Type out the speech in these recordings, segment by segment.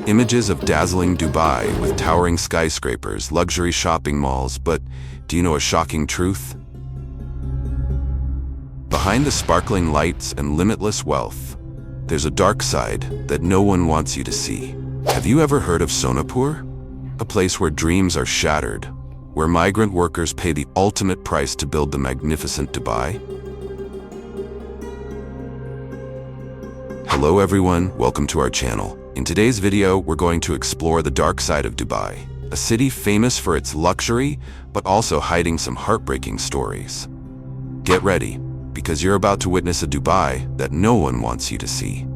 Images of dazzling Dubai with towering skyscrapers, luxury shopping malls, but do you know a shocking truth? Behind the sparkling lights and limitless wealth, there's a dark side that no one wants you to see. Have you ever heard of Sonapur? A place where dreams are shattered, where migrant workers pay the ultimate price to build the magnificent Dubai? Hello everyone, welcome to our channel. In today's video, we're going to explore the dark side of Dubai, a city famous for its luxury, but also hiding some heartbreaking stories. Get ready, because you're about to witness a Dubai that no one wants you to see.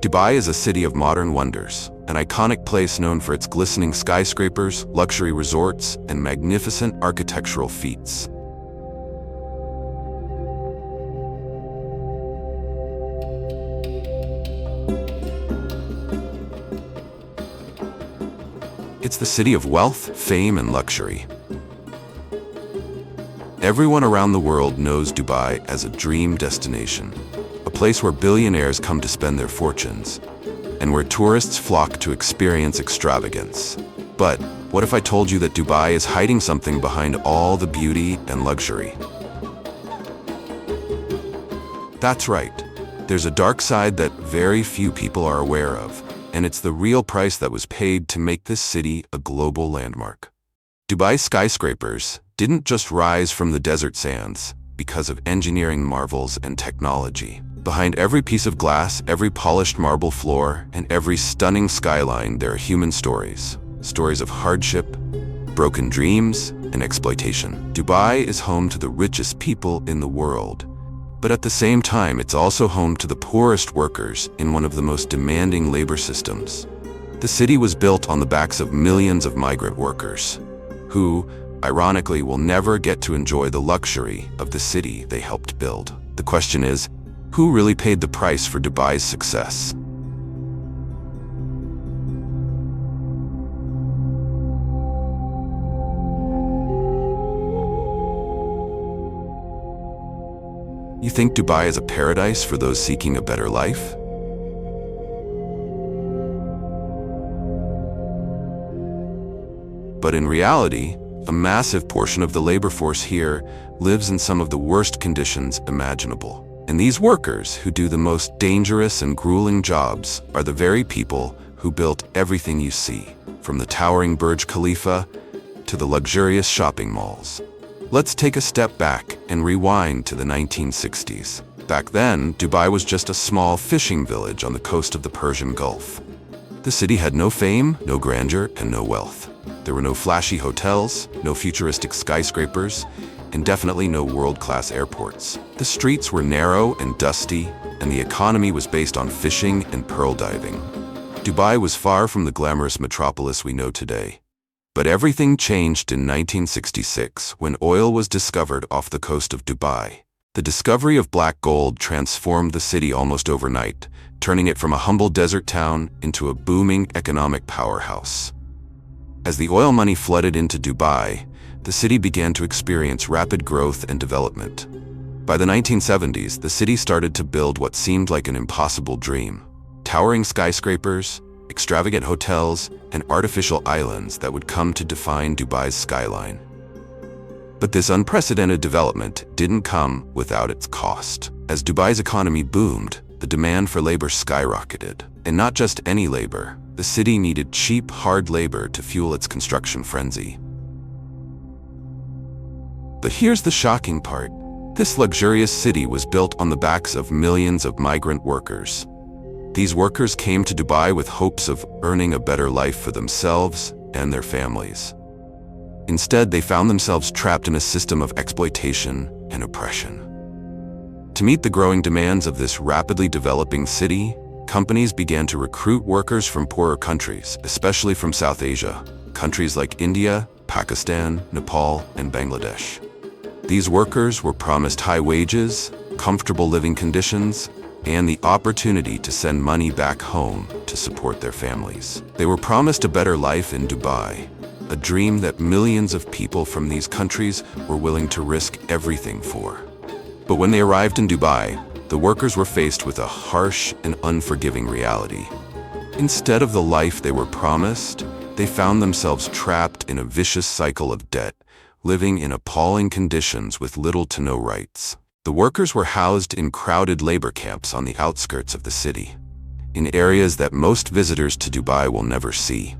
Dubai is a city of modern wonders, an iconic place known for its glistening skyscrapers, luxury resorts, and magnificent architectural feats. It's the city of wealth, fame, and luxury. Everyone around the world knows Dubai as a dream destination, a place where billionaires come to spend their fortunes, and where tourists flock to experience extravagance. But what if I told you that Dubai is hiding something behind all the beauty and luxury? That's right. There's a dark side that very few people are aware of, and it's the real price that was paid to make this city a global landmark. Dubai's skyscrapers didn't just rise from the desert sands because of engineering marvels and technology. Behind every piece of glass, every polished marble floor, and every stunning skyline, there are human stories. Stories of hardship, broken dreams, and exploitation. Dubai is home to the richest people in the world. But at the same time, it's also home to the poorest workers in one of the most demanding labor systems. The city was built on the backs of millions of migrant workers, who, ironically, will never get to enjoy the luxury of the city they helped build. The question is, who really paid the price for Dubai's success? You think Dubai is a paradise for those seeking a better life? But in reality, a massive portion of the labor force here lives in some of the worst conditions imaginable. And these workers, who do the most dangerous and grueling jobs, are the very people who built everything you see, from the towering Burj Khalifa to the luxurious shopping malls. Let's take a step back and rewind to the 1960s. Back then, Dubai was just a small fishing village on the coast of the Persian Gulf. The city had no fame, no grandeur, and no wealth. There were no flashy hotels, no futuristic skyscrapers, and definitely no world-class airports. The streets were narrow and dusty, and the economy was based on fishing and pearl diving. Dubai was far from the glamorous metropolis we know today. But everything changed in 1966 when oil was discovered off the coast of Dubai. The discovery of black gold transformed the city almost overnight, turning it from a humble desert town into a booming economic powerhouse. As the oil money flooded into Dubai, the city began to experience rapid growth and development. By the 1970s, the city started to build what seemed like an impossible dream. Towering skyscrapers, extravagant hotels, and artificial islands that would come to define Dubai's skyline. But this unprecedented development didn't come without its cost. As Dubai's economy boomed, the demand for labor skyrocketed. And not just any labor. The city needed cheap, hard labor to fuel its construction frenzy. But here's the shocking part. This luxurious city was built on the backs of millions of migrant workers. These workers came to Dubai with hopes of earning a better life for themselves and their families. Instead, they found themselves trapped in a system of exploitation and oppression. To meet the growing demands of this rapidly developing city, companies began to recruit workers from poorer countries, especially from South Asia, countries like India, Pakistan, Nepal, and Bangladesh. These workers were promised high wages, comfortable living conditions, and the opportunity to send money back home to support their families. They were promised a better life in Dubai, a dream that millions of people from these countries were willing to risk everything for. But when they arrived in Dubai, the workers were faced with a harsh and unforgiving reality. Instead of the life they were promised, they found themselves trapped in a vicious cycle of debt, living in appalling conditions with little to no rights. The workers were housed in crowded labor camps on the outskirts of the city, in areas that most visitors to Dubai will never see.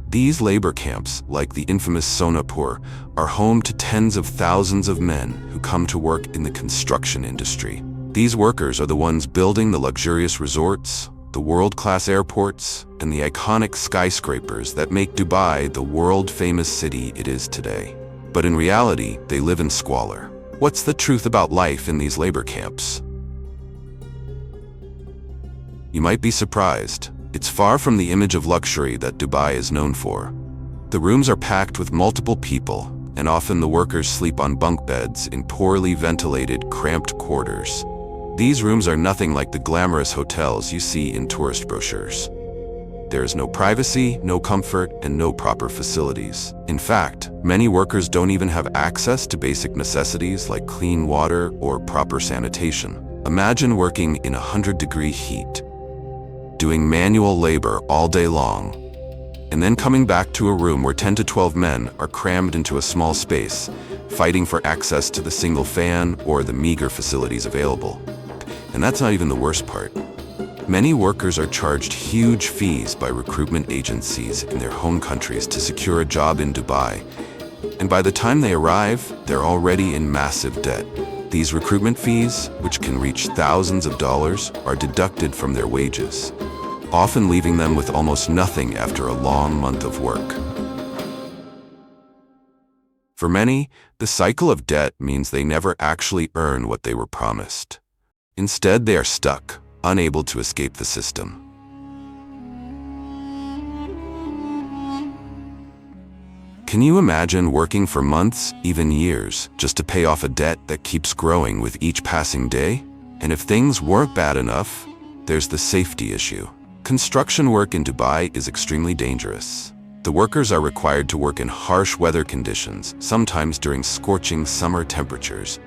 These labor camps, like the infamous Sonapur, are home to tens of thousands of men who come to work in the construction industry. These workers are the ones building the luxurious resorts, the world-class airports, and the iconic skyscrapers that make Dubai the world-famous city it is today. But in reality, they live in squalor. What's the truth about life in these labor camps? You might be surprised. It's far from the image of luxury that Dubai is known for. The rooms are packed with multiple people, and often the workers sleep on bunk beds in poorly ventilated, cramped quarters. These rooms are nothing like the glamorous hotels you see in tourist brochures. There is no privacy, no comfort, and no proper facilities. In fact, many workers don't even have access to basic necessities like clean water or proper sanitation. Imagine working in 100-degree heat, doing manual labor all day long, and then coming back to a room where 10 to 12 men are crammed into a small space, fighting for access to the single fan or the meager facilities available. And that's not even the worst part. Many workers are charged huge fees by recruitment agencies in their home countries to secure a job in Dubai, and by the time they arrive, they're already in massive debt. These recruitment fees, which can reach thousands of dollars, are deducted from their wages, often leaving them with almost nothing after a long month of work. For many, the cycle of debt means they never actually earn what they were promised. Instead, they are stuck, unable to escape the system. Can you imagine working for months, even years, just to pay off a debt that keeps growing with each passing day? And if things weren't bad enough, there's the safety issue. Construction work in Dubai is extremely dangerous. The workers are required to work in harsh weather conditions, sometimes during scorching summer temperatures,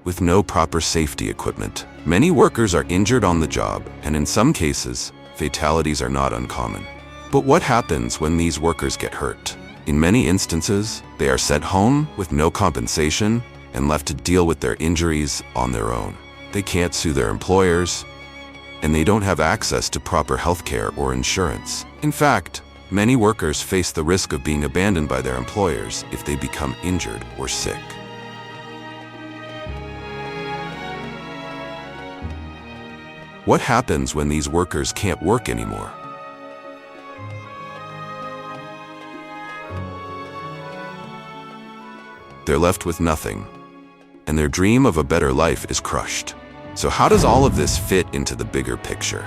with no proper safety equipment. Many workers are injured on the job, and in some cases, fatalities are not uncommon. But what happens when these workers get hurt? In many instances, they are sent home with no compensation and left to deal with their injuries on their own. They can't sue their employers, and they don't have access to proper healthcare or insurance. In fact, many workers face the risk of being abandoned by their employers if they become injured or sick. What happens when these workers can't work anymore? They're left with nothing, and their dream of a better life is crushed. So how does all of this fit into the bigger picture?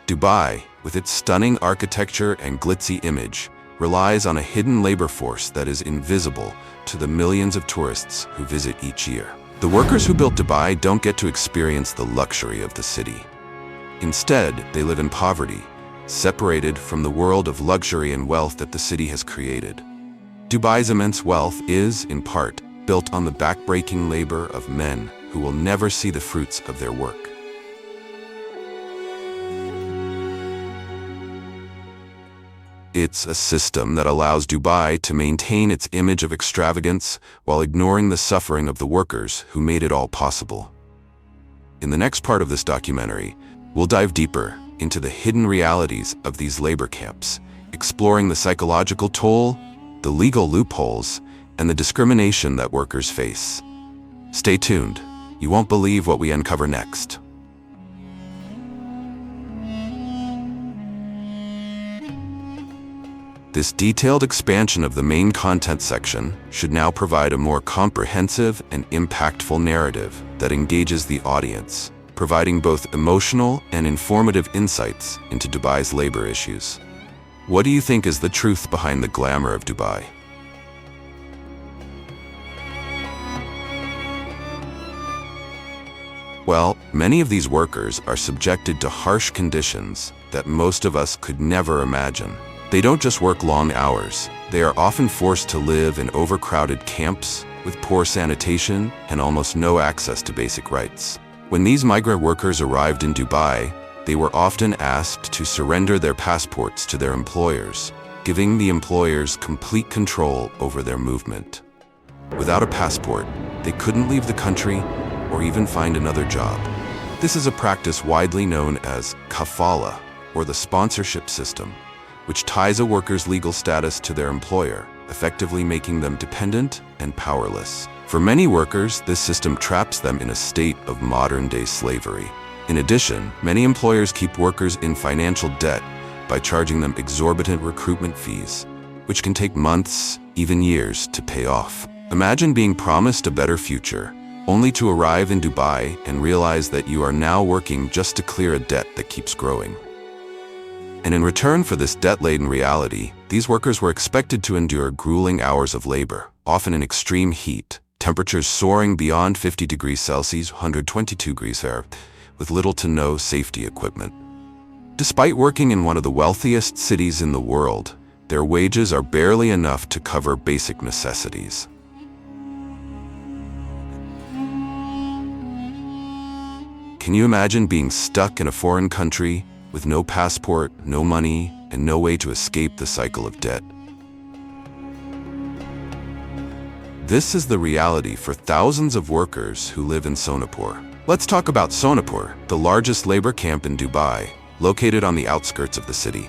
Dubai, with its stunning architecture and glitzy image, relies on a hidden labor force that is invisible to the millions of tourists who visit each year. The workers who built Dubai don't get to experience the luxury of the city. Instead, they live in poverty, separated from the world of luxury and wealth that the city has created. Dubai's immense wealth is, in part, built on the backbreaking labor of men who will never see the fruits of their work. It's a system that allows Dubai to maintain its image of extravagance while ignoring the suffering of the workers who made it all possible. In the next part of this documentary, we'll dive deeper into the hidden realities of these labor camps, exploring the psychological toll, the legal loopholes, and the discrimination that workers face. Stay tuned. You won't believe what we uncover next. This detailed expansion of the main content section should now provide a more comprehensive and impactful narrative that engages the audience, providing both emotional and informative insights into Dubai's labor issues. What do you think is the truth behind the glamour of Dubai? Well, many of these workers are subjected to harsh conditions that most of us could never imagine. They don't just work long hours. They are often forced to live in overcrowded camps with poor sanitation and almost no access to basic rights. When these migrant workers arrived in Dubai, they were often asked to surrender their passports to their employers, giving the employers complete control over their movement. Without a passport, they couldn't leave the country or even find another job. This is a practice widely known as kafala, or the sponsorship system, which ties a worker's legal status to their employer, effectively making them dependent and powerless. For many workers, this system traps them in a state of modern-day slavery. In addition, many employers keep workers in financial debt by charging them exorbitant recruitment fees, which can take months, even years, to pay off. Imagine being promised a better future, only to arrive in Dubai and realize that you are now working just to clear a debt that keeps growing. And in return for this debt-laden reality, these workers were expected to endure grueling hours of labor, often in extreme heat, temperatures soaring beyond 50 degrees Celsius, 122 degrees Fahrenheit, with little to no safety equipment. Despite working in one of the wealthiest cities in the world, their wages are barely enough to cover basic necessities. Can you imagine being stuck in a foreign country with no passport, no money, and no way to escape the cycle of debt? This is the reality for thousands of workers who live in Sonapur. Let's talk about Sonapur, the largest labor camp in Dubai, located on the outskirts of the city.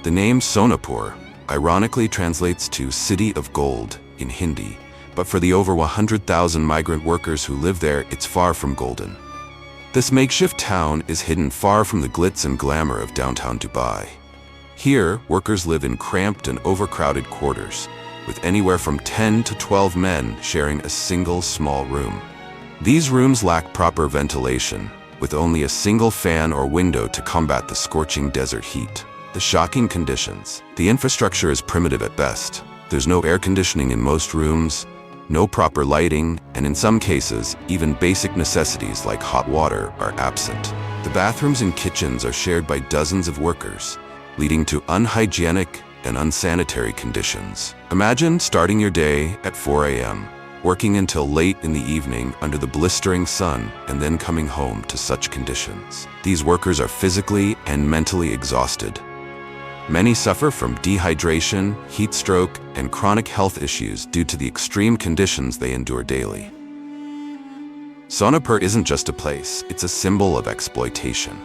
The name Sonapur ironically translates to City of Gold in Hindi, but for the over 100,000 migrant workers who live there, it's far from golden. This makeshift town is hidden far from the glitz and glamour of downtown Dubai. Here, workers live in cramped and overcrowded quarters, with anywhere from 10 to 12 men sharing a single small room. These rooms lack proper ventilation, with only a single fan or window to combat the scorching desert heat. The shocking conditions. The infrastructure is primitive at best. There's no air conditioning in most rooms, no proper lighting, and in some cases, even basic necessities like hot water are absent. The bathrooms and kitchens are shared by dozens of workers, leading to unhygienic and unsanitary conditions. Imagine starting your day at 4 a.m., working until late in the evening under the blistering sun, and then coming home to such conditions. These workers are physically and mentally exhausted. Many suffer from dehydration, heat stroke, and chronic health issues due to the extreme conditions they endure daily. Sonapur isn't just a place, it's a symbol of exploitation.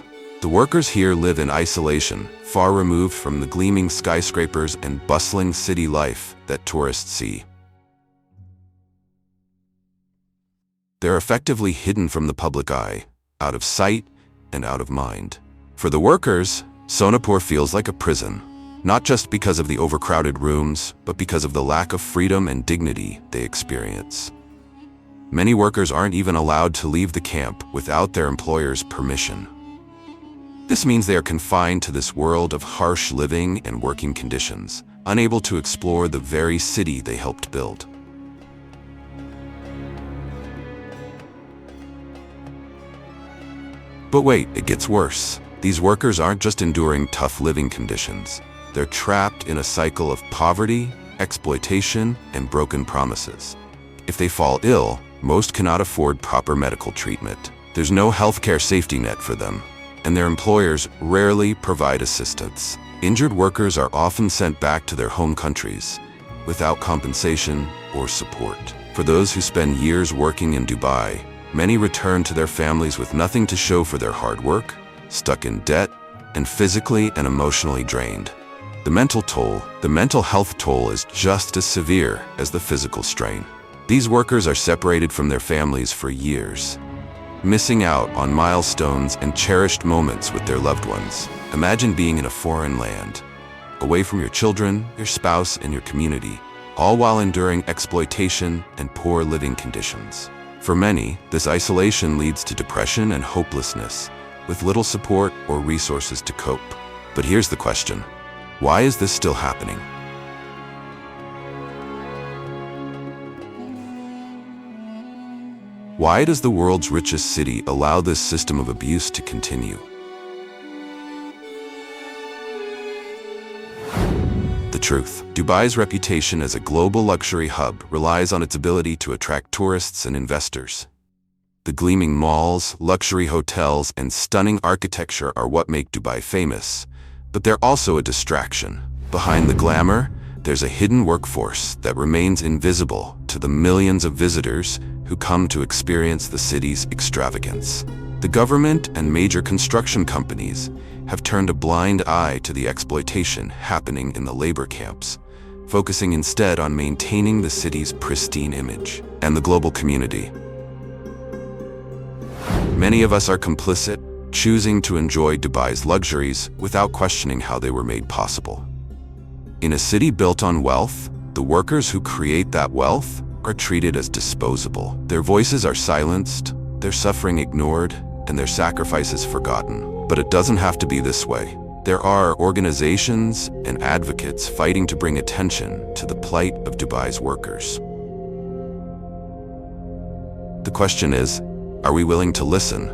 The workers here live in isolation, far removed from the gleaming skyscrapers and bustling city life that tourists see. They're effectively hidden from the public eye, out of sight and out of mind. For the workers, Sonapur feels like a prison, not just because of the overcrowded rooms, but because of the lack of freedom and dignity they experience. Many workers aren't even allowed to leave the camp without their employer's permission. This means they are confined to this world of harsh living and working conditions, unable to explore the very city they helped build. But wait, it gets worse. These workers aren't just enduring tough living conditions. They're trapped in a cycle of poverty, exploitation, and broken promises. If they fall ill, most cannot afford proper medical treatment. There's no healthcare safety net for them, and their employers rarely provide assistance. Injured workers are often sent back to their home countries without compensation or support. For those who spend years working in Dubai, many return to their families with nothing to show for their hard work, stuck in debt, and physically and emotionally drained. The mental health toll is just as severe as the physical strain. These workers are separated from their families for years, missing out on milestones and cherished moments with their loved ones. Imagine being in a foreign land, away from your children, your spouse, and your community, all while enduring exploitation and poor living conditions. For many, this isolation leads to depression and hopelessness, with little support or resources to cope. But here's the question: why is this still happening? Why does the world's richest city allow this system of abuse to continue? The truth: Dubai's reputation as a global luxury hub relies on its ability to attract tourists and investors. The gleaming malls, luxury hotels, and stunning architecture are what make Dubai famous, but they're also a distraction. Behind the glamour, there's a hidden workforce that remains invisible to the millions of visitors who come to experience the city's extravagance. The government and major construction companies have turned a blind eye to the exploitation happening in the labor camps, focusing instead on maintaining the city's pristine image. And the global community. Many of us are complicit, choosing to enjoy Dubai's luxuries without questioning how they were made possible. In a city built on wealth, the workers who create that wealth are treated as disposable. Their voices are silenced, their suffering ignored, and their sacrifices forgotten. But it doesn't have to be this way. There are organizations and advocates fighting to bring attention to the plight of Dubai's workers. The question is, are we willing to listen?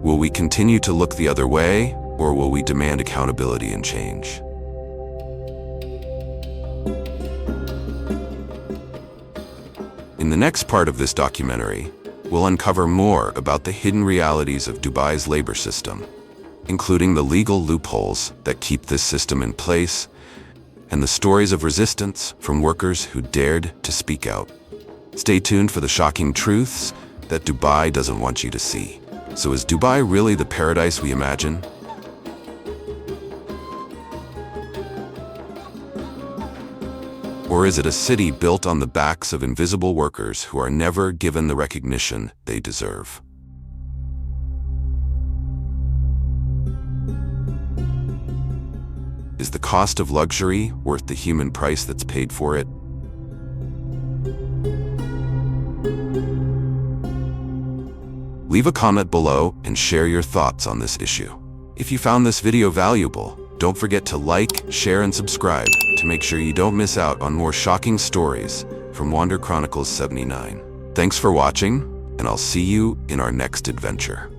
Will we continue to look the other way, or will we demand accountability and change? In the next part of this documentary, we'll uncover more about the hidden realities of Dubai's labor system, including the legal loopholes that keep this system in place, and the stories of resistance from workers who dared to speak out. Stay tuned for the shocking truths that Dubai doesn't want you to see. So is Dubai really the paradise we imagine? Or is it a city built on the backs of invisible workers who are never given the recognition they deserve? Is the cost of luxury worth the human price that's paid for it? Leave a comment below and share your thoughts on this issue. If you found this video valuable, don't forget to like, share, and subscribe to make sure you don't miss out on more shocking stories from Wander Chronicles 79. Thanks for watching, and I'll see you in our next adventure.